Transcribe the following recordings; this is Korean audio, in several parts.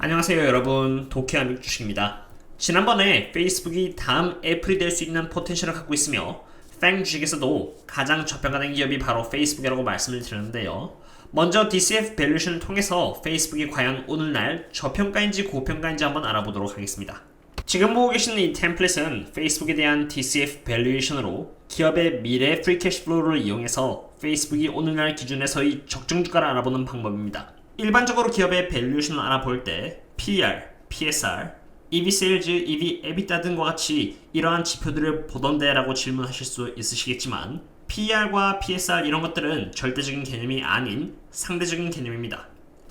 안녕하세요 여러분, 도쿄아믹 주식입니다. 지난번에 페이스북이 다음 애플이 될 수 있는 포텐셜을 갖고 있으며 팽 주식에서도 가장 저평가된 기업이 바로 페이스북이라고 말씀을 드렸는데요. 먼저 DCF 밸류에이션을 통해서 페이스북이 과연 오늘날 저평가인지 고평가인지 한번 알아보도록 하겠습니다. 지금 보고 계시는 이 템플릿은 페이스북에 대한 DCF 밸류에이션으로 기업의 미래 프리 캐시플로우를 이용해서 페이스북이 오늘날 기준에서의 적정 주가를 알아보는 방법입니다. 일반적으로 기업의 밸류에이션을 알아볼 때 PER, PSR, EV-Sales, EV-EBITDA 등과 같이 이러한 지표들을 보던데 라고 질문하실 수 있으시겠지만 PER과 PSR 이런 것들은 절대적인 개념이 아닌 상대적인 개념입니다.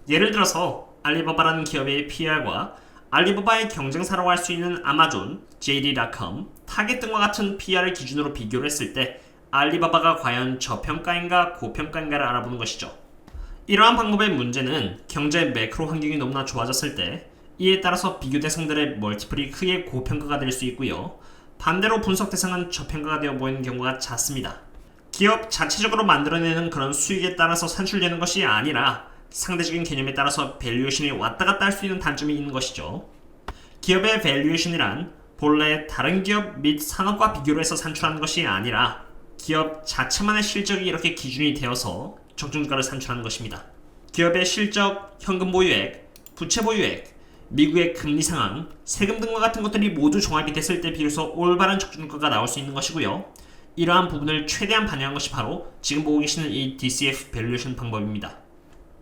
예를 들어서 알리바바라는 기업의 PER과 알리바바의 경쟁사라고 할 수 있는 아마존, JD.com, 타겟 등과 같은 PER을 기준으로 비교를 했을 때 알리바바가 과연 저평가인가 고평가인가를 알아보는 것이죠. 이러한 방법의 문제는 경제 매크로 환경이 너무나 좋아졌을 때 이에 따라서 비교 대상들의 멀티플이 크게 고평가가 될 수 있고요. 반대로 분석 대상은 저평가가 되어 보이는 경우가 잦습니다. 기업 자체적으로 만들어내는 그런 수익에 따라서 산출되는 것이 아니라 상대적인 개념에 따라서 밸류에이션이 왔다 갔다 할 수 있는 단점이 있는 것이죠. 기업의 밸류에이션이란 본래 다른 기업 및 산업과 비교를 해서 산출하는 것이 아니라 기업 자체만의 실적이 이렇게 기준이 되어서 적정주가를 산출하는 것입니다. 기업의 실적, 현금 보유액, 부채 보유액, 미국의 금리 상황, 세금 등과 같은 것들이 모두 종합이 됐을 때 비로소 올바른 적정주가가 나올 수 있는 것이고요. 이러한 부분을 최대한 반영한 것이 바로 지금 보고 계시는 이 DCF 밸류에이션 방법입니다.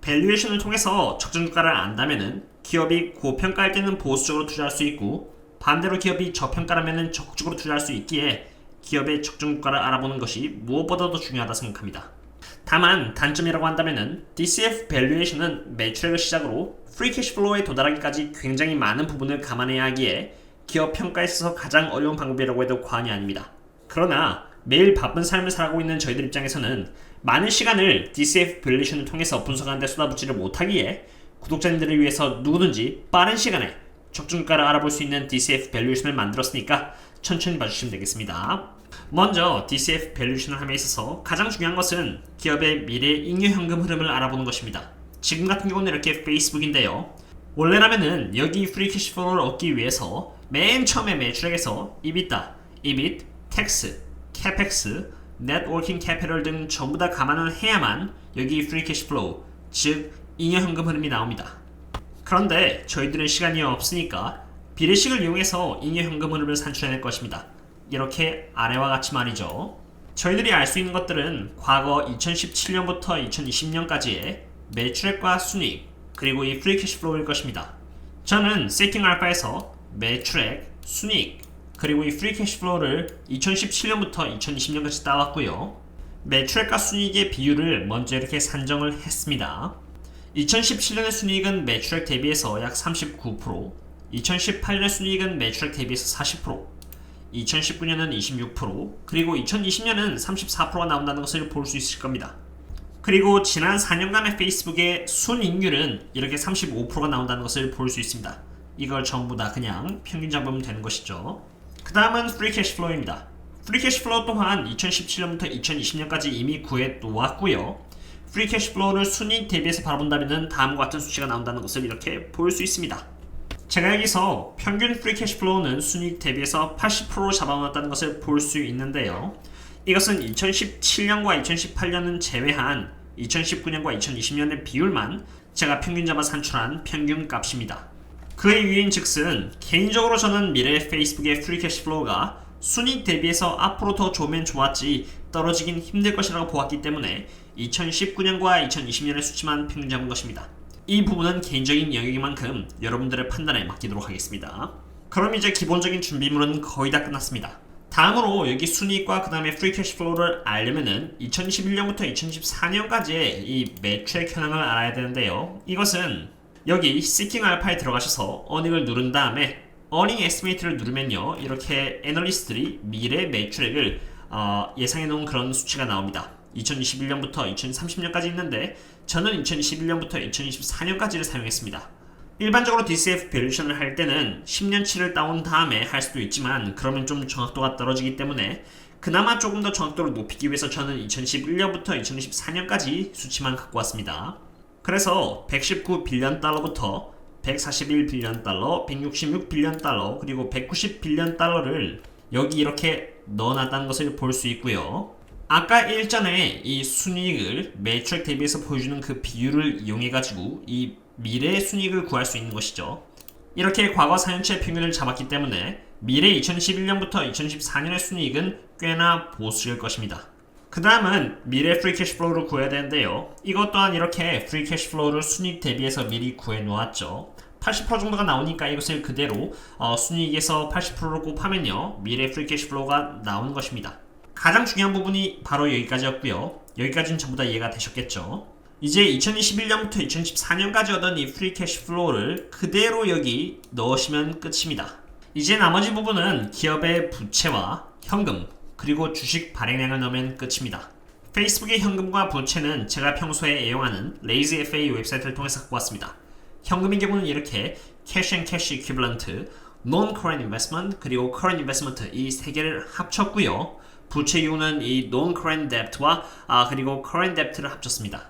밸류에이션을 통해서 적정주가를 안다면은 기업이 고평가할 때는 보수적으로 투자할 수 있고 반대로 기업이 저평가라면은 적극적으로 투자할 수 있기에 기업의 적정주가를 알아보는 것이 무엇보다도 중요하다 생각합니다. 다만 단점이라고 한다면은 DCF 밸류에이션은 매출액을 시작으로 프리 캐시플로우에 도달하기까지 굉장히 많은 부분을 감안해야 하기에 기업 평가에 있어서 가장 어려운 방법이라고 해도 과언이 아닙니다. 그러나 매일 바쁜 삶을 살아가고 있는 저희들 입장에서는 많은 시간을 DCF 밸류에이션을 통해서 분석하는 데 쏟아붓지를 못하기에 구독자님들을 위해서 누구든지 빠른 시간에 적정주가를 알아볼 수 있는 DCF 밸류에이션을 만들었으니까 천천히 봐주시면 되겠습니다. 먼저 DCF 밸류에이션을 함에 있어서 가장 중요한 것은 기업의 미래 잉여현금 흐름을 알아보는 것입니다. 지금 같은 경우는 이렇게 페이스북인데요. 원래라면은 여기 프리 캐시플로우를 얻기 위해서 맨 처음에 매출액에서 EBITDA, EBIT, 텍스, 캐펙스, 넷워킹 캐피털 등 전부 다 감안을 해야만 여기 프리 캐시플로우, 즉 잉여현금 흐름이 나옵니다. 그런데 저희들은 시간이 없으니까 비례식을 이용해서 잉여현금 흐름을 산출해낼 것입니다. 이렇게 아래와 같이 말이죠. 저희들이 알 수 있는 것들은 과거 2017년부터 2020년까지의 매출액과 순이익 그리고 이 프리 캐시플로우일 것입니다. 저는 세킹 알파에서 매출액, 순이익 그리고 이 프리 캐시플로우를 2017년부터 2020년까지 따왔고요. 매출액과 순이익의 비율을 먼저 이렇게 산정을 했습니다. 2017년의 순이익은 매출액 대비해서 약 39%, 2018년의 순이익은 매출액 대비해서 40%, 2019년은 26%, 그리고 2020년은 34%가 나온다는 것을 볼 수 있을 겁니다. 그리고 지난 4년간의 페이스북의 순이익률은 이렇게 35%가 나온다는 것을 볼 수 있습니다. 이걸 전부 다 그냥 평균 잡으면 되는 것이죠. 그 다음은 프리 캐시플로우입니다. 프리 캐시플로우 또한 2017년부터 2020년까지 이미 구해 놓았고요. 프리 캐시플로우를 순이익 대비해서 바라본다면 다음과 같은 수치가 나온다는 것을 이렇게 볼 수 있습니다. 제가 여기서 평균 프리 캐시플로우는 순이익 대비해서 80%로 잡아놨다는 것을 볼 수 있는데요. 이것은 2017년과 2018년은 제외한 2019년과 2020년의 비율만 제가 평균 잡아 산출한 평균 값입니다. 그의 유인즉슨 개인적으로 저는 미래의 페이스북의 프리 캐시플로우가 순이익 대비해서 앞으로 더 좋으면 좋았지 떨어지긴 힘들 것이라고 보았기 때문에 2019년과 2020년의 수치만 평균 잡은 것입니다. 이 부분은 개인적인 영역인 만큼 여러분들의 판단에 맡기도록 하겠습니다. 그럼 이제 기본적인 준비물은 거의 다 끝났습니다. 다음으로 여기 순이익과 그 다음에 프리 캐시플로우를 알려면은 2021년부터 2024년까지의 이 매출액 현황을 알아야 되는데요. 이것은 여기 Seeking Alpha에 들어가셔서 어닝을 누른 다음에 어닝 에스티메이트를 누르면요. 이렇게 애널리스트들이 미래 매출액을 예상해 놓은 그런 수치가 나옵니다. 2021년부터 2030년까지 있는데 저는 2021년부터 2024년까지를 사용했습니다. 일반적으로 DCF 밸류에이션을 할 때는 10년치를 따온 다음에 할 수도 있지만 그러면 좀 정확도가 떨어지기 때문에 그나마 조금 더 정확도를 높이기 위해서 저는 2011년부터 2024년까지 수치만 갖고 왔습니다. 그래서 119 빌리언 달러부터 141빌리언 달러, 166빌리언 달러, 그리고 190빌리언 달러를 여기 이렇게 넣어놨다는 것을 볼 수 있고요. 아까 일전에 이 순이익을 매출액 대비해서 보여주는 그 비율을 이용해가지고 이 미래의 순이익을 구할 수 있는 것이죠. 이렇게 과거 4년치의 평균을 잡았기 때문에 미래 2011년부터 2014년의 순이익은 꽤나 보수일 것입니다. 그 다음은 미래 프리 캐시플로우를 구해야 되는데요. 이것 또한 이렇게 프리 캐시플로우를 순이익 대비해서 미리 구해 놓았죠. 80% 정도가 나오니까 이것을 그대로 순이익에서 80%를 곱하면요 미래 프리 캐시플로우가 나오는 것입니다. 가장 중요한 부분이 바로 여기까지였고요. 여기까지는 전부 다 이해가 되셨겠죠? 이제 2021년부터 2014년까지 얻은 이 프리 캐시플로우를 그대로 여기 넣으시면 끝입니다. 이제 나머지 부분은 기업의 부채와 현금 그리고 주식 발행량을 넣으면 끝입니다. 페이스북의 현금과 부채는 제가 평소에 애용하는 LazyFA 웹사이트를 통해서 갖고 왔습니다. 현금의 경우는 이렇게 Cash and Cash Equivalent, Non-Current Investment, 그리고 Current Investment 이 세 개를 합쳤고요. 부채 경우는 이 Non-Current Debt와 그리고 Current Debt를 합쳤습니다.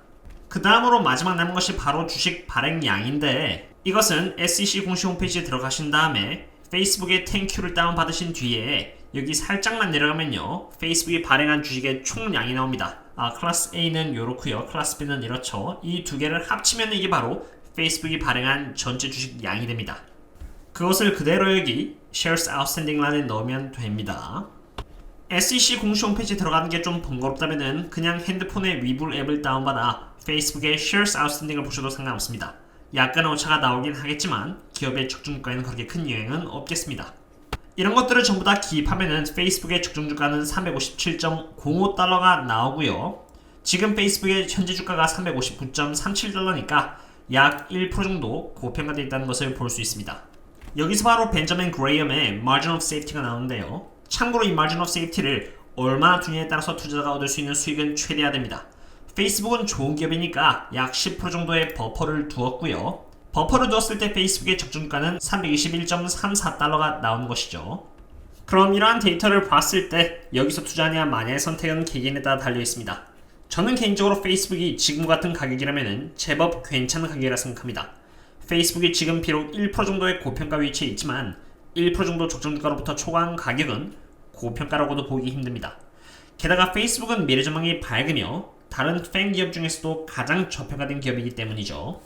그 다음으로 마지막 남은 것이 바로 주식 발행량인데 이것은 SEC 공식 홈페이지에 들어가신 다음에 페이스북의 땡큐를 다운받으신 뒤에 여기 살짝만 내려가면요 페이스북이 발행한 주식의 총량이 나옵니다. 클래스 A는 요렇고요 클래스 B는 이렇죠. 이 두 개를 합치면 이게 바로 페이스북이 발행한 전체 주식 양이 됩니다. 그것을 그대로 여기 Shares Outstanding 란에 넣으면 됩니다. SEC 공식 홈페이지에 들어가는 게 좀 번거롭다면 그냥 핸드폰의 위불 앱을 다운받아 페이스북의 Shares Outstanding을 보셔도 상관없습니다. 약간의 오차가 나오긴 하겠지만 기업의 적정주가에는 그렇게 큰 영향은 없겠습니다. 이런 것들을 전부 다 기입하면 페이스북의 적정주가는 357.05달러가 나오고요. 지금 페이스북의 현재 주가가 359.37달러니까 약 1% 정도 고평가되어 있다는 것을 볼 수 있습니다. 여기서 바로 벤저민 그레이엄의 Margin of Safety가 나오는데요. 참고로 이 Margin of Safety를 얼마나 두느냐에 따라서 투자자가 얻을 수 있는 수익은 최대화됩니다. 페이스북은 좋은 기업이니까 약 10% 정도의 버퍼를 두었고요. 버퍼를 두었을 때 페이스북의 적정주가는 321.34달러가 나오는 것이죠. 그럼 이러한 데이터를 봤을 때 여기서 투자하냐 마냐의 선택은 개개인에 따라 달려 있습니다. 저는 개인적으로 페이스북이 지금 같은 가격이라면 제법 괜찮은 가격이라 생각합니다. 페이스북이 지금 비록 1% 정도의 고평가 위치에 있지만 1% 정도 적정주가로부터 초과한 가격은 고평가라고도 보기 힘듭니다. 게다가 페이스북은 미래 전망이 밝으며 다른 팬 기업 중에서도 가장 저평가된 기업이기 때문이죠.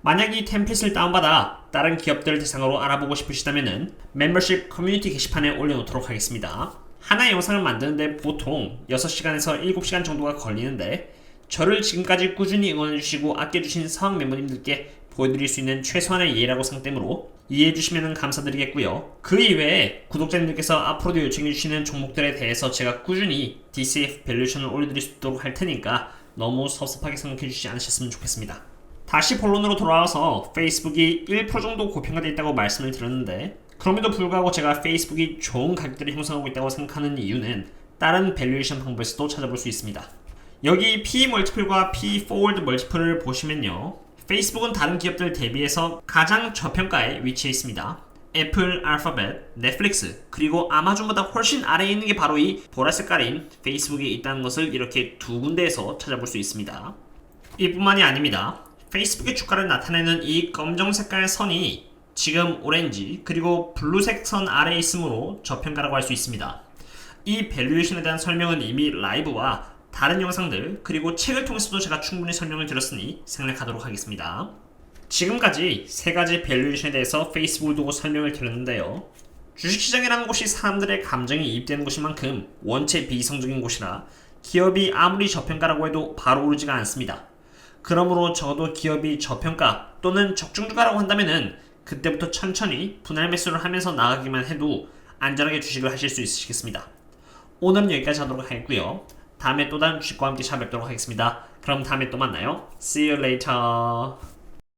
만약 이 템플릿을 다운받아 다른 기업들을 대상으로 알아보고 싶으시다면 멤버십 커뮤니티 게시판에 올려놓도록 하겠습니다. 하나의 영상을 만드는데 보통 6시간에서 7시간 정도가 걸리는데 저를 지금까지 꾸준히 응원해주시고 아껴주신 서학 멤버님들께 보여드릴 수 있는 최소한의 예의라고 생각되므로 이해해주시면 감사드리겠고요. 그 이외에 구독자님들께서 앞으로도 요청해주시는 종목들에 대해서 제가 꾸준히 DCF 밸류에이션을 올려드릴 수 있도록 할 테니까 너무 섭섭하게 생각해주시지 않으셨으면 좋겠습니다. 다시 본론으로 돌아와서 페이스북이 1% 정도 고평가되어 있다고 말씀을 드렸는데 그럼에도 불구하고 제가 페이스북이 좋은 가격들을 형성하고 있다고 생각하는 이유는 다른 밸류에이션 방법에서도 찾아볼 수 있습니다. 여기 P 멀티플과 P forward 멀티플을 보시면요. 페이스북은 다른 기업들 대비해서 가장 저평가에 위치해 있습니다. 애플, 알파벳, 넷플릭스, 그리고 아마존보다 훨씬 아래에 있는 게 바로 이 보라색깔인 페이스북에 있다는 것을 이렇게 두 군데에서 찾아볼 수 있습니다. 이뿐만이 아닙니다. 페이스북의 주가를 나타내는 이 검정색깔 선이 지금 오렌지 그리고 블루색 선 아래에 있으므로 저평가라고 할 수 있습니다. 이 밸류에이션에 대한 설명은 이미 라이브와 다른 영상들 그리고 책을 통해서도 제가 충분히 설명을 드렸으니 생략하도록 하겠습니다. 지금까지 세 가지 밸류에이션에 대해서 페이스북을 두고 설명을 드렸는데요. 주식시장이라는 곳이 사람들의 감정이 이입되는 곳인 만큼 원체 비이성적인 곳이라 기업이 아무리 저평가라고 해도 바로 오르지가 않습니다. 그러므로 적어도 기업이 저평가 또는 적중주가라고 한다면은 그때부터 천천히 분할 매수를 하면서 나가기만 해도 안전하게 주식을 하실 수 있으시겠습니다. 오늘은 여기까지 하도록 하겠고요. 다음에 또 다른 주식과 함께 찾아뵙도록 하겠습니다. 그럼 다음에 또 만나요. See you later.